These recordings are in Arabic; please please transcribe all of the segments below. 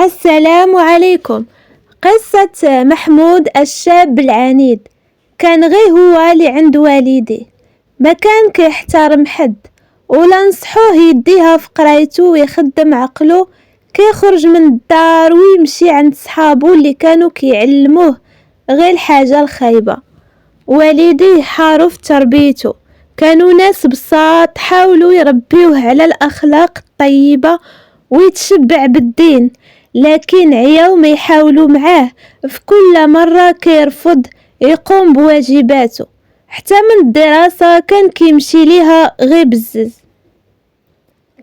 السلام عليكم. قصة محمود الشاب العنيد. كان غير هو اللي عند والديه، ما كان كيحترم حد ولا نصحوه يديها في قرايته ويخدم عقله، كيخرج من الدار ويمشي عند صحابه اللي كانوا كيعلموه غير الحاجة الخايبة. والديه حاروا في تربيته، كانوا ناس بساط حاولوا يربيوه على الأخلاق الطيبة ويتشبع بالدين، لكن عياو ما يحاولوا معاه، في كل مرة كيرفض يقوم بواجباته، حتى من الدراسة كان كيمشي ليها غير بزز.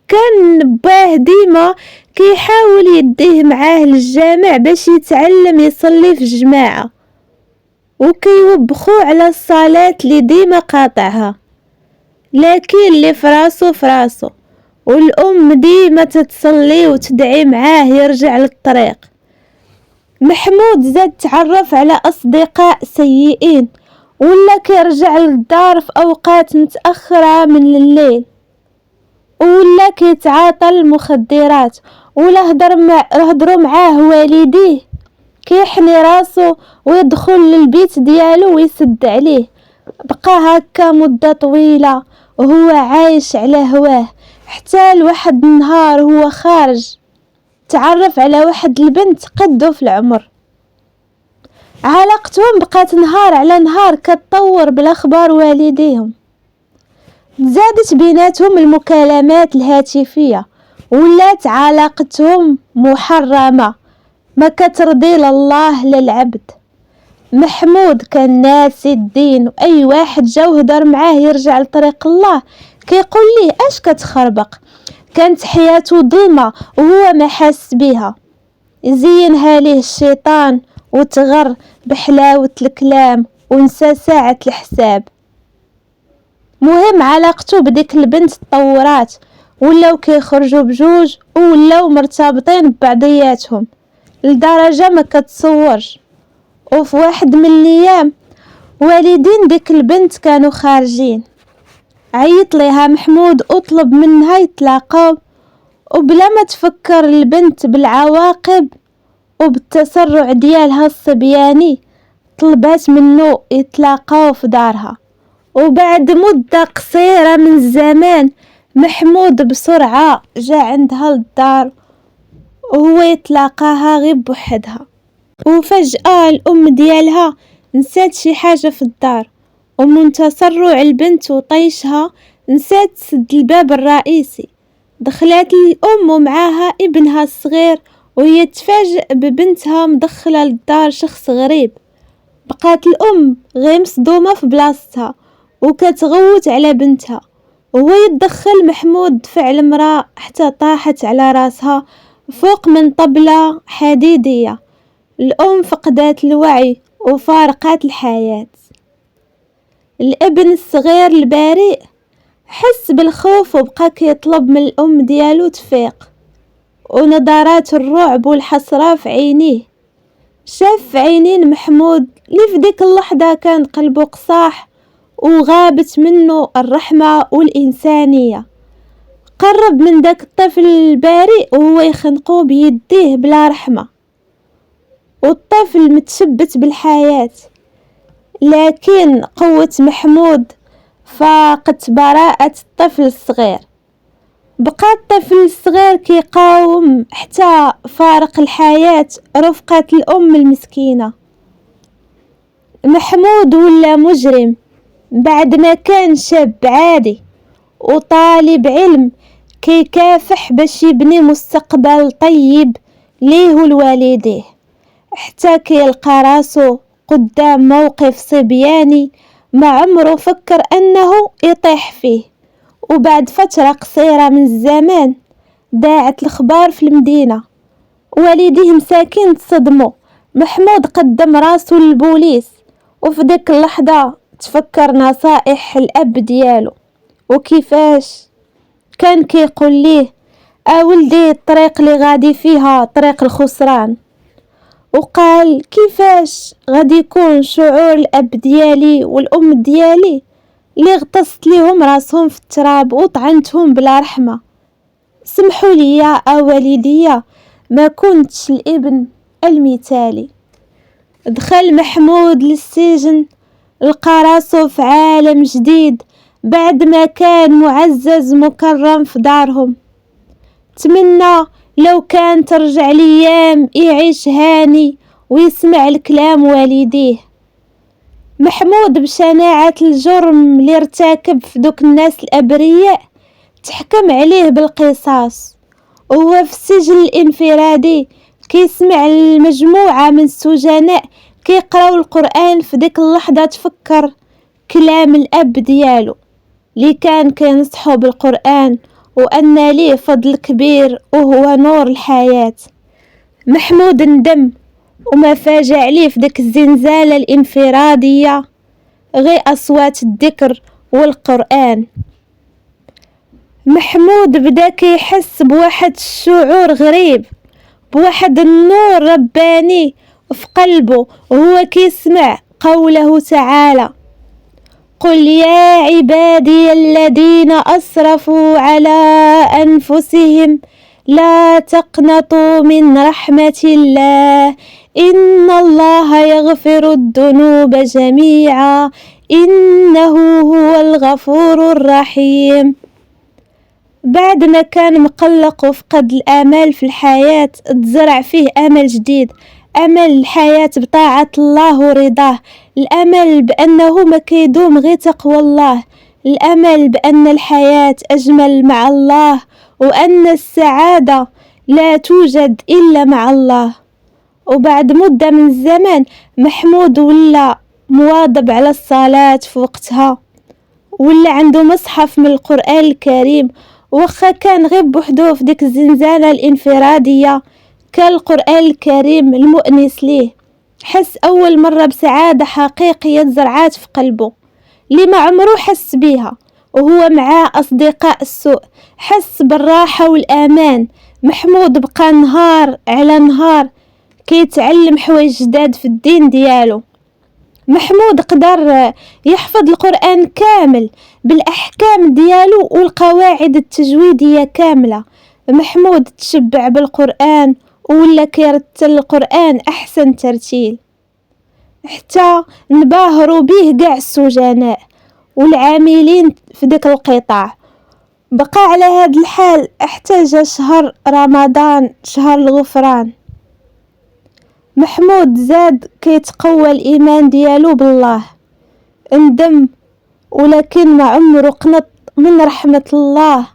كان باه ديما كيحاول يديه معاه للجامع باش يتعلم يصلي في الجماعة، وكيوبخو على الصلاة اللي ديما قاطعها، لكن اللي فراسو والأم ديما تتصلي وتدعي معاه يرجع للطريق. محمود زاد تعرف على أصدقاء سيئين، ولا كيرجع للدار في أوقات متأخرة من الليل، ولا كيتعاطى المخدرات، ولا هضروا معاه والديه كيحني راسو ويدخل للبيت ديالو ويسد عليه. بقى هكا مدة طويلة وهو عايش على هواه، حتى لواحد النهار هو خارج تعرف على واحد البنت قدو في العمر. علاقتهم بقات نهار على نهار كتطور بالاخبار والديهم، زادت بيناتهم المكالمات الهاتفية، ولات علاقتهم محرمة ما كترضي لله للعبد. محمود كان ناسي الدين، واي واحد جاو هدر معاه يرجع لطريق الله كيقول ليه اش كتخربق. كانت حياته ظلمة وهو ما حاس بيها، زينها ليه الشيطان وتغر بحلاوة الكلام ونسى ساعة الحساب. مهم علاقته بديك البنت تطورات، ولاو كيخرجوا بجوج ولاو مرتبطين ببعضياتهم لدرجة ما كتصورش. وفي واحد من الايام والدين ديك البنت كانوا خارجين، عيط ليها محمود وطلب منها يتلاقاو، وبلا ما تفكر البنت بالعواقب وبالتسرع ديالها الصبياني طلبات منه يتلاقاو في دارها. وبعد مدة قصيرة من الزمان محمود بسرعة جاء عندها للدار، وهو يتلاقاها غير بوحدها. وفجأة الأم ديالها نسات شي حاجة في الدار، ومن تسرع البنت وطيشها نسات تسد الباب الرئيسي. دخلت الأم ومعاها ابنها الصغير، وهي تفاجئ ببنتها مدخلة للدار شخص غريب. بقات الأم غير مصدومة في بلاصتها وكتغوت على بنتها، وهو يتدخل محمود دفع المرأة حتى طاحت على راسها فوق من طبلة حديدية. الأم فقدت الوعي وفارقت الحياة. الابن الصغير البريء حس بالخوف وبقى كيطلب من الأم ديالو تفيق، ونظرات الرعب والحسرة في عينيه. شاف في عينين محمود اللي في ديك اللحظة كان قلبه قصاح وغابت منه الرحمة والإنسانية. قرب من داك الطفل البريء وهو يخنقه بيديه بلا رحمة، والطفل متشبت بالحياة، لكن قوة محمود فاقت براءة الطفل الصغير. بقى الطفل الصغير كيقاوم حتى فارق الحياة رفقة الأم المسكينة. محمود ولا مجرم بعد ما كان شاب عادي وطالب علم كيكافح باش يبني مستقبل طيب ليه ولوالديه، حتى كيلقى راسو قدام موقف صبياني ما عمره فكر أنه يطيح فيه. وبعد فترة قصيرة من الزمان داعت الأخبار في المدينة، والديه مساكين تصدموا. محمود قدم راسو للبوليس، وفي ديك اللحظة تفكر نصائح الأب ديالو وكيفاش كان كيقول ليه ولدي الطريق اللي غادي فيها طريق الخسران. وقال كيفاش غادي يكون شعور الأب ديالي والأم ديالي اللي غطست ليهم راسهم في التراب وطعنتهم بلا رحمة. سمحوا لي يا والديا ما كنتش الابن المثالي. دخل محمود للسجن، لقى راسو في عالم جديد بعد ما كان معزز مكرم في دارهم. تمنى لو كان ترجع ليام يعيش هاني ويسمع الكلام والديه. محمود بشناعة الجرم اللي ارتكب في دوك الناس الأبرياء تحكم عليه بالقصاص، وهو في السجن الانفرادي كيسمع المجموعة من السجناء كيقراو القرآن. في ديك اللحظة تفكر كلام الأب ديالو اللي كان كينصحو بالقرآن وأن ليه فضل كبير وهو نور الحياة. محمود ندم، وما فاجع عليه في ديك الزنزانة الانفرادية غير أصوات الذكر والقرآن. محمود بدا كيحس بواحد الشعور غريب، بواحد النور رباني في قلبه وهو كيسمع قوله تعالى: قل يا عبادي الذين أسرفوا على أنفسهم لا تقنطوا من رحمة الله إن الله يغفر الذنوب جميعا إنه هو الغفور الرحيم. بعد ما كان مقلق وفقد الآمال في الحياة، تزرع فيه أمل جديد، أمل الحياة بطاعة الله ورضاه، الأمل بأنه ما كيدوم غير تقوى الله، الأمل بأن الحياة أجمل مع الله، وأن السعادة لا توجد إلا مع الله. وبعد مدة من الزمان محمود ولا مواظب على الصلاة في وقتها، ولا عنده مصحف من القرآن الكريم، وخا كان غير بوحدو في ديك الزنزانة الانفرادية كان القرآن الكريم المؤنس ليه. حس أول مرة بسعادة حقيقية زرعات في قلبه اللي ما عمره حس بيها وهو مع أصدقاء السوء. حس بالراحة والأمان. محمود بقى نهار على نهار كيتعلم حوايج جداد في الدين ديالو. محمود قدر يحفظ القرآن كامل بالأحكام ديالو والقواعد التجويدية كاملة. محمود تشبع بالقرآن ولا كيرتل القرآن أحسن ترتيل، حتى نباهروا به قاع السجناء والعاملين في ديك القطاع. بقى على هاد الحال احتاج شهر رمضان، شهر الغفران. محمود زاد كيتقوى الإيمان ديالو بالله، اندم ولكن ما عمره قنط من رحمة الله.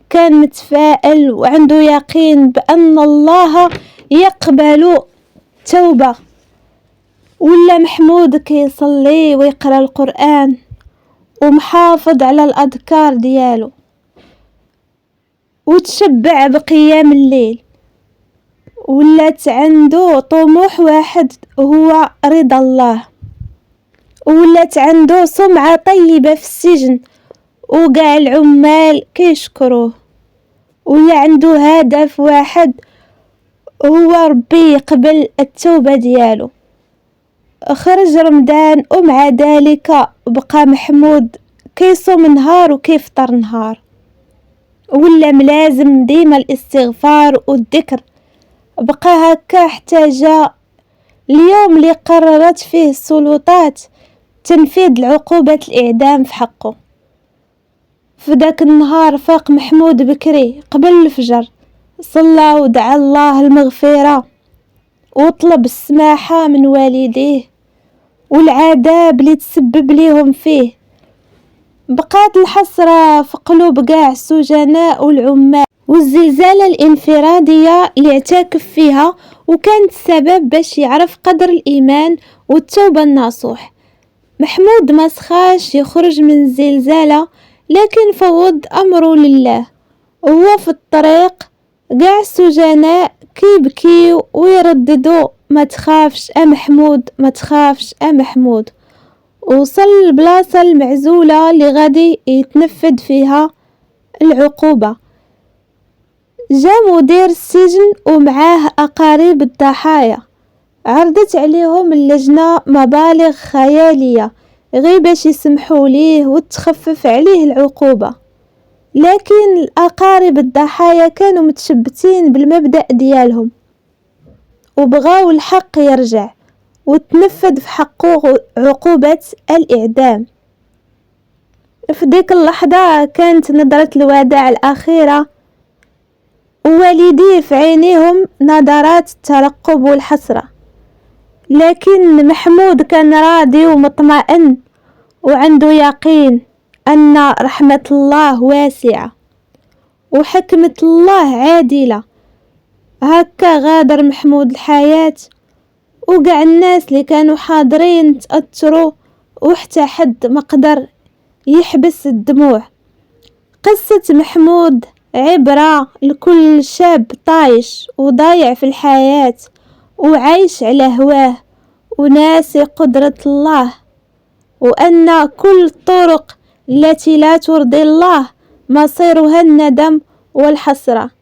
كان متفائل وعنده يقين بأن الله يقبل توبة. ولا محمود كيصلي ويقرأ القرآن ومحافظ على الأذكار ديالو، وتشبع بقيام الليل. ولات عنده طموح واحد هو رضا الله. ولات عنده سمعة طيبة في السجن وقاع العمال كيشكروه. ولا عنده هدف واحد هو ربي يقبل التوبة ديالو. خرج رمضان ومع ذلك بقى محمود كيصوم نهار وكيفطر نهار، ولا ملازم ديما الاستغفار والذكر. بقى هكا حتى جاء اليوم اللي قررت فيه السلطات تنفيذ العقوبة الإعدام في حقه. في ذاك النهار فاق محمود بكري قبل الفجر، صلى ودعا الله المغفرة وطلب السماحة من والديه والعذاب اللي تسبب ليهم فيه. بقات الحسرة في قلوب قاع السجناء والعمال، والزلزالة الانفرادية اللي اعتكف فيها وكانت السبب باش يعرف قدر الإيمان والتوبة النصوح. محمود ما سخاش يخرج من الزلزالة، لكن فوض أمره لله. وهو في الطريق قاع السجناء كيبكي ويرددوا: ما تخافش محمود، ما تخافش محمود. وصل البلاصة المعزولة اللي غادي يتنفذ فيها العقوبة. جا مدير السجن ومعاه أقارب الضحايا. عرضت عليهم اللجنة مبالغ خيالية غير باش يسمحوا ليه وتخفف عليه العقوبة، لكن الأقارب الضحايا كانوا متشبتين بالمبدأ ديالهم وبغاو الحق يرجع وتنفذ في حقه عقوبة الإعدام. في ديك اللحظة كانت نظرة الوداع الأخيرة، ووالديه في عينيهم نظرات الترقب والحسرة. لكن محمود كان راضي ومطمئن وعنده يقين أن رحمة الله واسعة وحكمة الله عادلة. هكا غادر محمود الحياة، وقع الناس اللي كانوا حاضرين تأثروا، وحتى حد ما قدر يحبس الدموع. قصة محمود عبرة لكل شاب طايش وضايع في الحياة وعايش على هواه وناسي قدرة الله، وأن كل الطرق التي لا ترضي الله مصيرها الندم والحسرة.